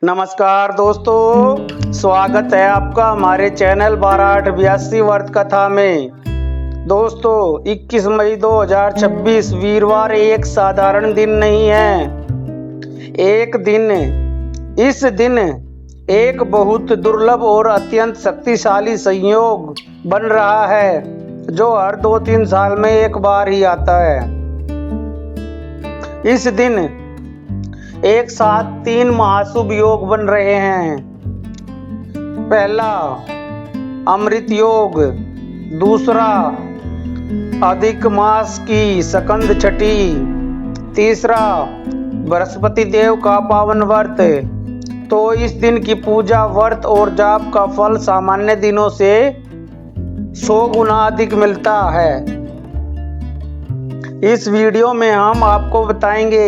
नमस्कार दोस्तों, स्वागत है आपका हमारे चैनल 12/8 व्रत कथा में। दोस्तों 21 मई 2026 वीरवार एक साधारण दिन नहीं है। इस दिन एक बहुत दुर्लभ और अत्यंत शक्तिशाली संयोग बन रहा है जो हर 2-3 साल में एक बार ही आता है। इस दिन एक साथ 3 महाशुभ योग बन रहे हैं। पहला अमृत योग, दूसरा अधिक मास की सकंद छठी, तीसरा बृहस्पति देव का पावन व्रत। तो इस दिन की पूजा, व्रत और जाप का फल सामान्य दिनों से 100 गुना अधिक मिलता है। इस वीडियो में हम आपको बताएंगे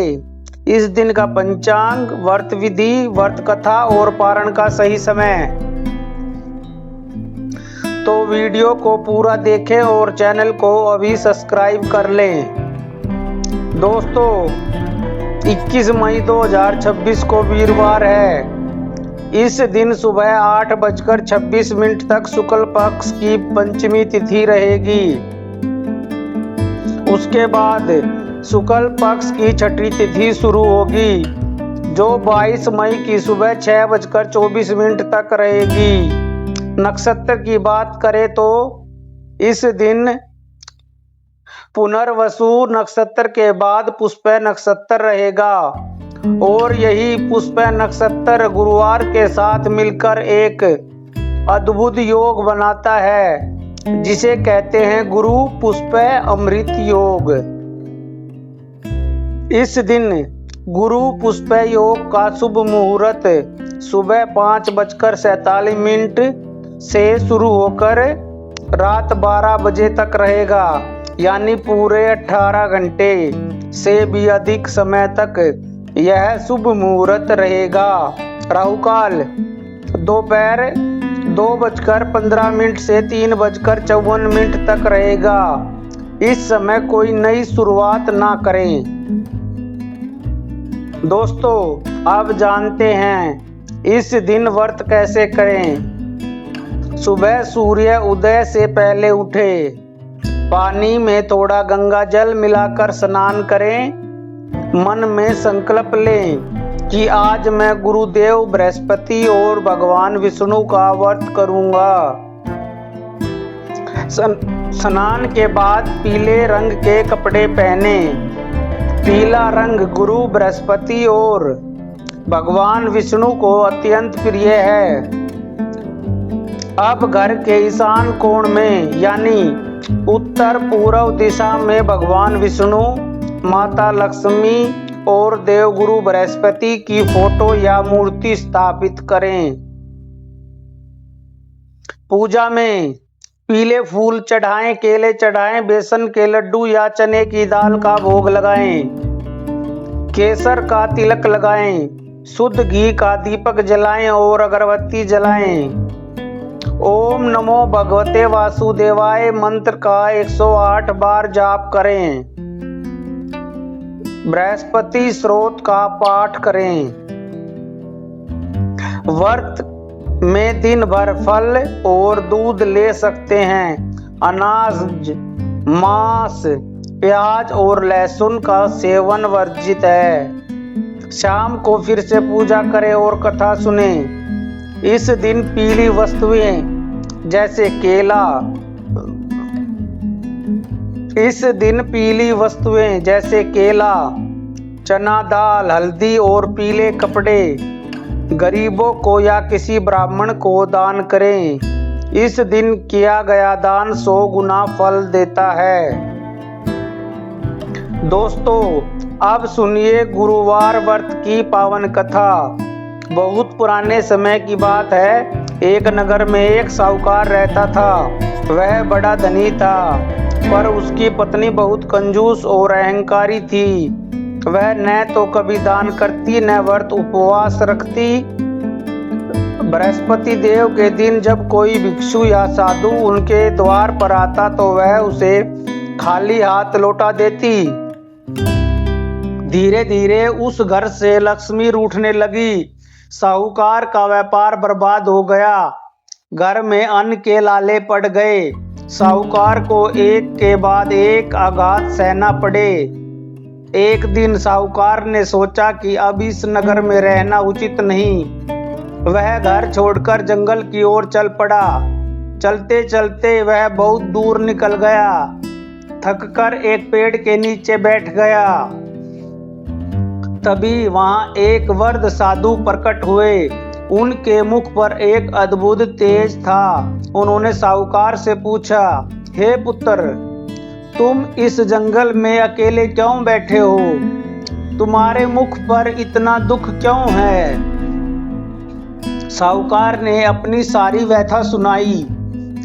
इस दिन का पंचांग, व्रत विधि, व्रत कथा और पारण का सही समय। तो वीडियो को पूरा देखें और चैनल को अभी सब्सक्राइब कर लें। दोस्तों 21 मई 2026 को वीरवार है। इस दिन सुबह 8:26 तक शुक्ल पक्ष की पंचमी तिथि रहेगी। उसके बाद शुक्ल पक्ष की छठी तिथि शुरू होगी जो 22 मई की सुबह 6:24 तक रहेगी। नक्षत्र की बात करें तो इस दिन पुनर्वसु नक्षत्र के बाद पुष्य नक्षत्र रहेगा और यही पुष्य नक्षत्र गुरुवार के साथ मिलकर एक अद्भुत योग बनाता है जिसे कहते हैं गुरु पुष्य अमृत योग। इस दिन गुरु पुष्य योग का शुभ मुहूर्त सुबह 5:47 से शुरू होकर रात 12 बजे तक रहेगा, यानी पूरे 18 घंटे से भी अधिक समय तक यह शुभ मुहूर्त रहेगा। राहु काल दोपहर 2:15 से 3:54 तक रहेगा। इस समय कोई नई शुरुआत ना करें। दोस्तों अब जानते हैं इस दिन व्रत कैसे करें। सुबह सूर्य उदय से पहले उठे, पानी में थोड़ा गंगा जल मिलाकर स्नान करें। मन में संकल्प लें कि आज मैं गुरुदेव बृहस्पति और भगवान विष्णु का व्रत करूंगा। स्नान के बाद पीले रंग के कपड़े पहने। पीला रंग गुरु बृहस्पति और भगवान विष्णु को अत्यंत प्रिय है। अब घर के ईशान कोण में यानी उत्तर पूर्व दिशा में भगवान विष्णु, माता लक्ष्मी और देवगुरु बृहस्पति की फोटो या मूर्ति स्थापित करें। पूजा में पीले फूल चढ़ाएं, केले चढ़ाएं, बेसन के लड्डू या चने की दाल का भोग लगाएं, केसर का तिलक लगाएं, शुद्ध घी का दीपक जलाएं और अगरबत्ती जलाएं। ओम नमो भगवते वासुदेवाय मंत्र का 108 बार जाप करें। बृहस्पति स्त्रोत का पाठ करें। व्रत में दिन भर फल और दूध ले सकते हैं। अनाज, मांस, प्याज और लहसुन का सेवन वर्जित है। शाम को फिर से पूजा करें और कथा सुने। इस दिन पीली वस्तुएं जैसे केला, चना दाल, हल्दी और पीले कपड़े गरीबों को या किसी ब्राह्मण को दान करें। इस दिन किया गया दान 100 गुना फल देता है। दोस्तों अब सुनिए गुरुवार व्रत की पावन कथा। बहुत पुराने समय की बात है। एक नगर में एक साहूकार रहता था। वह बड़ा धनी था पर उसकी पत्नी बहुत कंजूस और अहंकारी थी। वह न तो कभी दान करती न व्रत उपवास रखती। बृहस्पति देव के दिन जब कोई भिक्षु या साधु उनके द्वार पर आता तो वह उसे खाली हाथ लौटा देती। धीरे धीरे उस घर से लक्ष्मी रूठने लगी। साहूकार का व्यापार बर्बाद हो गया। घर में अन्न के लाले पड़ गए। साहूकार को एक के बाद एक आघात सहना पड़े। एक दिन साहूकार ने सोचा कि अब इस नगर में रहना उचित नहीं। वह घर छोड़कर जंगल की ओर चल पड़ा। चलते चलते वह बहुत दूर निकल गया। थककर एक पेड़ के नीचे बैठ गया। तभी वहां एक वृद्ध साधु प्रकट हुए। उनके मुख पर एक अद्भुत तेज था। उन्होंने साहूकार से पूछा, हे पुत्र, तुम इस जंगल में अकेले क्यों बैठे हो? तुम्हारे मुख पर इतना दुख क्यों है? साहूकार ने अपनी सारी व्यथा सुनाई।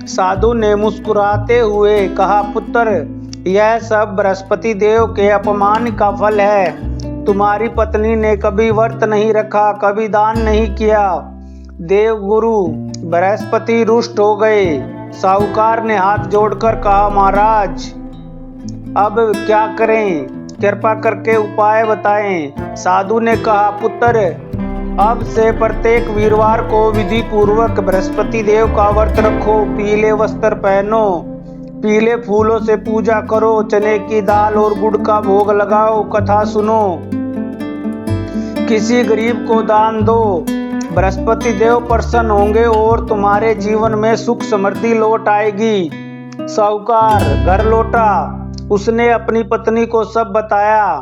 साधु ने मुस्कुराते हुए कहा, पुत्र, यह सब बृहस्पति देव के अपमान का फल है। तुम्हारी पत्नी ने कभी व्रत नहीं रखा, कभी दान नहीं किया। देव गुरु बृहस्पति रुष्ट हो गए। साहूकार ने हाथ जोड़कर कहा, महाराज, अब क्या करें? कृपा करके उपाय बताएं। साधु ने कहा, पुत्र, अब से प्रत्येक वीरवार को विधि पूर्वक बृहस्पति देव का व्रत रखो। पीले वस्त्र पहनो, पीले फूलों से पूजा करो, चने की दाल और गुड़ का भोग लगाओ, कथा सुनो, किसी गरीब को दान दो। बृहस्पति देव प्रसन्न होंगे और तुम्हारे जीवन में सुख समृद्धि लौट आएगी। साहूकार घर लौटा। उसने अपनी पत्नी को सब बताया।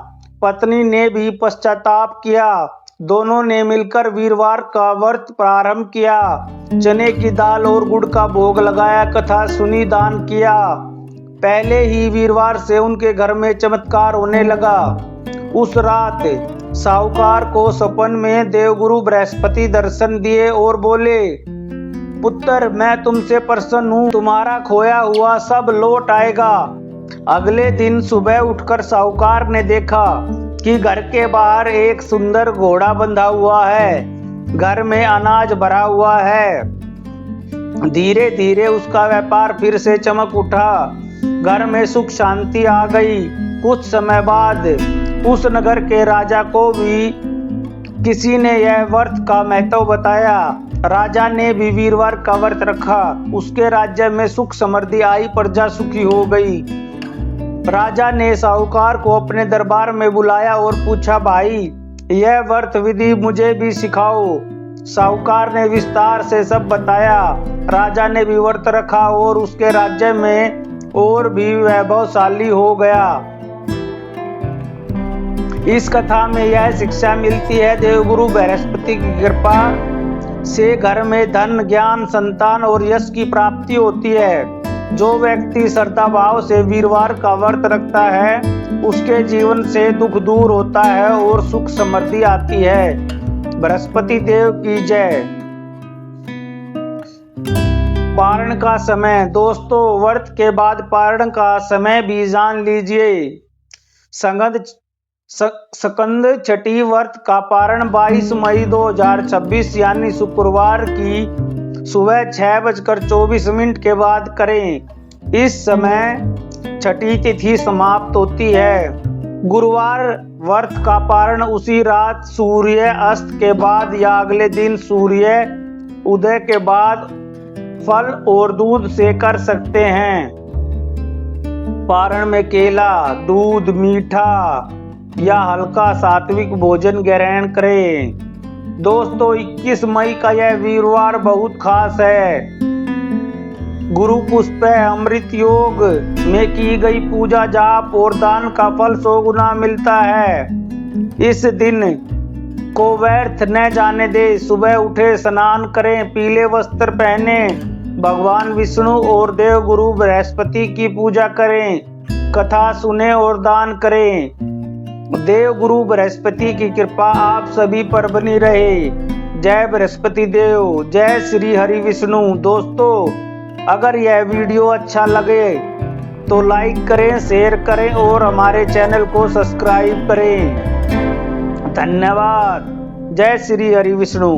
पत्नी ने भी पश्चाताप किया। दोनों ने मिलकर वीरवार का व्रत प्रारंभ किया। चने की दाल और गुड़ का भोग लगाया, कथा सुनी, दान किया। पहले ही वीरवार से उनके घर में चमत्कार होने लगा। उस रात साहूकार को सपन में देवगुरु बृहस्पति दर्शन दिए और बोले, पुत्र, मैं तुमसे प्रसन्न हूँ, तुम्हारा खोया हुआ सब लौट आएगा। अगले दिन सुबह उठकर साहूकार ने देखा कि घर के बाहर एक सुंदर घोड़ा बंधा हुआ है। घर में अनाज भरा हुआ है। धीरे धीरे उसका व्यापार फिर से चमक उठा। घर में सुख शांति आ गई। कुछ समय बाद उस नगर के राजा को भी किसी ने यह व्रत का महत्व बताया। राजा ने भी वीरवार का व्रत रखा। उसके राज्य में सुख समृद्धि आई, प्रजा सुखी हो गई। राजा ने साहूकार को अपने दरबार में बुलाया और पूछा, भाई, यह व्रत विधि मुझे भी सिखाओ। साहूकार ने विस्तार से सब बताया। राजा ने भी व्रत रखा और उसके राज्य में और भी वैभवशाली हो गया। इस कथा में यह शिक्षा मिलती है, देवगुरु बृहस्पति की कृपा से घर में धन, ज्ञान, संतान और यश की प्राप्ति होती है। जो व्यक्ति श्रद्धा भाव से वीरवार का व्रत रखता है, उसके जीवन से दुख दूर होता है और सुख समृद्धि आती है। बृहस्पति देव की जय। पारण का समय। दोस्तों, व्रत के बाद पारण का समय भी जान लीजिए। स्कंद छठी व्रत का पारण 22 मई 2026 यानी शुक्रवार की सुबह 6:24 के बाद करें। इस समय छठी तिथि समाप्त होती है। गुरुवार व्रत का पारण उसी रात सूर्य अस्त के बाद या अगले दिन सूर्य उदय के बाद फल और दूध से कर सकते हैं। पारण में केला, दूध, मीठा या हल्का सात्विक भोजन ग्रहण करें। दोस्तों, 21 मई का यह वीरवार बहुत खास है। गुरु पुष्प अमृत योग में की गई पूजा, जाप और दान का फल 100 गुना मिलता है। इस दिन को व्यर्थ न जाने दे। सुबह उठे, स्नान करें, पीले वस्त्र पहने, भगवान विष्णु और देव गुरु बृहस्पति की पूजा करें, कथा सुने और दान करें। देव गुरु बृहस्पति की कृपा आप सभी पर बनी रहे। जय बृहस्पति देव, जय श्री हरि विष्णु। दोस्तों, अगर यह वीडियो अच्छा लगे तो लाइक करें, शेयर करें और हमारे चैनल को सब्सक्राइब करें। धन्यवाद। जय श्री हरि विष्णु।